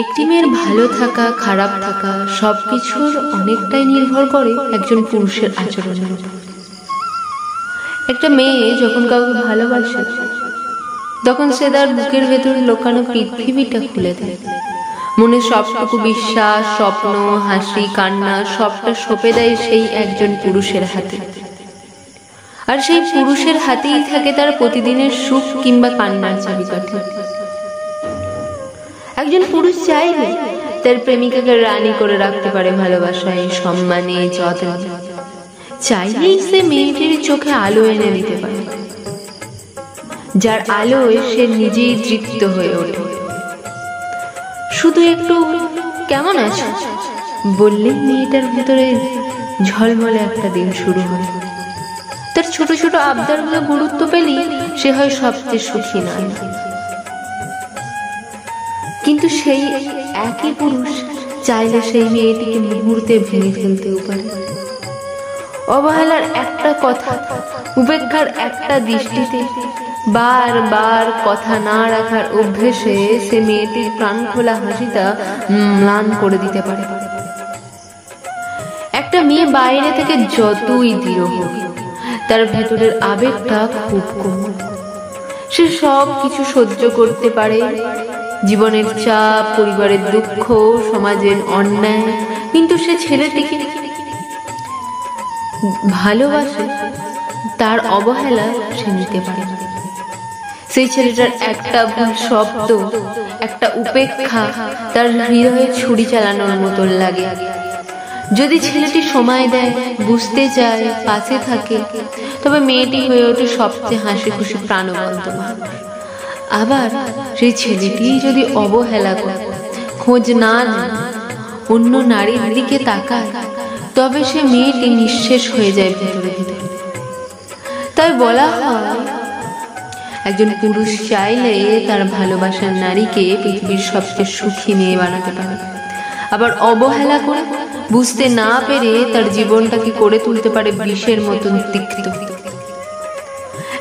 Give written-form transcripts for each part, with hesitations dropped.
একটি মেয়ের ভালো থাকা খারাপ থাকা সবকিছুর অনেকটাই নির্ভর করে একজন পুরুষের আচরণের উপর। একটা মেয়ে যখন কাউকে ভালোবাসে তখন সে তার বুকের ভেতর লোকানো পৃথিবীটা খুলে দেয়। মনে সবটুকু বিশ্বাস, স্বপ্ন, হাসি, কান্না সবটা সঁপে দেয় সেই একজন পুরুষের হাতে। আর সেই পুরুষের হাতেই থাকে তার প্রতিদিনের সুখ কিংবা কান্নার চাবিকাঠি। একজন পুরুষ চাইলে তার প্রেমিকাকে রানী করে রাখতে পারে ভালোবাসায়, সম্মানে, যত্নে। চাইলেই সে মেয়েটির চোখে আলো এনে দিতে পারে, যার আলোয় সে নিজেই তৃপ্ত হয়ে ওঠে। শুধু একটু কেমন আছে বললেই মেয়েটার ভেতরে ঝলমলে একটা দিন শুরু হয়। তার ছোট ছোট আবদারগুলো গুরুত্ব পেলেই সে হয় সবচেয়ে সুখী নারী। কিন্তু সেই একই পুরুষ চাইলে সেই মেয়েটিকে মুহূর্তে ভেঙে ফেলতেও পারে। অবহেলার একটা কথা, উপেক্ষার একটা দৃষ্টিতে, বারবার কথা না রাখার অভ্যেসে সে মেয়েটির প্রাণ খোলা হাসিটা ম্লান করে দিতে পারে। একটা মেয়ে বাইরে থেকে যতই দৃঢ় হোক, তার ভেতরের আবেগটা খুব কম। সে সব কিছু সহ্য করতে পারে, জীবনের চাপ, পরিবারের দুঃখ, সমাজের অন্যায়, কিন্তু সে ছেলেটিকে ভালোবাসে, তার অবহেলা সে নিতে পারে। সেই ছেলেটার একটা ভুল শব্দ, একটা উপেক্ষা তার হৃদয়ে ছুরি চালানোর মতো লাগে। যদি ছেলেটি সময় দেয়, বুঝতে চায়, পাশে থাকে, তবে মেয়েটি হয়ে ওঠে সবচেয়ে হাসি খুশি প্রাণবন্ত মানুষ। আবার সেই ছেলেটি যদি অবহেলা করে, খোঁজ না নেয়, অন্য নারীর দিকে তাকায়, তবে সে মেয়েটি নিঃশেষ হয়ে যায় ভেতরে ভেতরে। তাই বলা হয়, একজন পুরুষ চাইলে তার ভালোবাসার নারীকে পৃথিবীর সবচেয়ে সুখী মেয়ে বানাতে পারে। আবার অবহেলা করে, বুঝতে না পেরে তার জীবনটাকে করে তুলতে পারে বিষের মতন তিক্ত।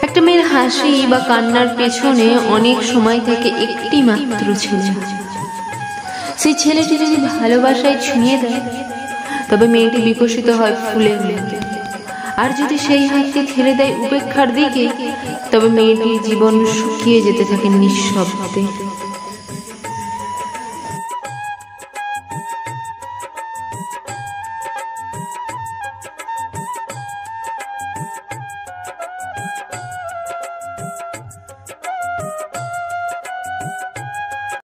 একটা মেয়ের হাসি বা কান্নার পেছনে অনেক সময় থেকে একটি মাত্র ছেলে। সেই ছেলেটি যদি ভালোবাসায় ছুঁয়ে দেয়, তবে মেয়েটি বিকশিত হয় ফুলের মতো। আর যদি সেই হাতকে ঠেলে দেয় উপেক্ষার দিকে, তবে মেয়েটির জীবন শুকিয়ে যেতে থাকে নিঃশব্দে।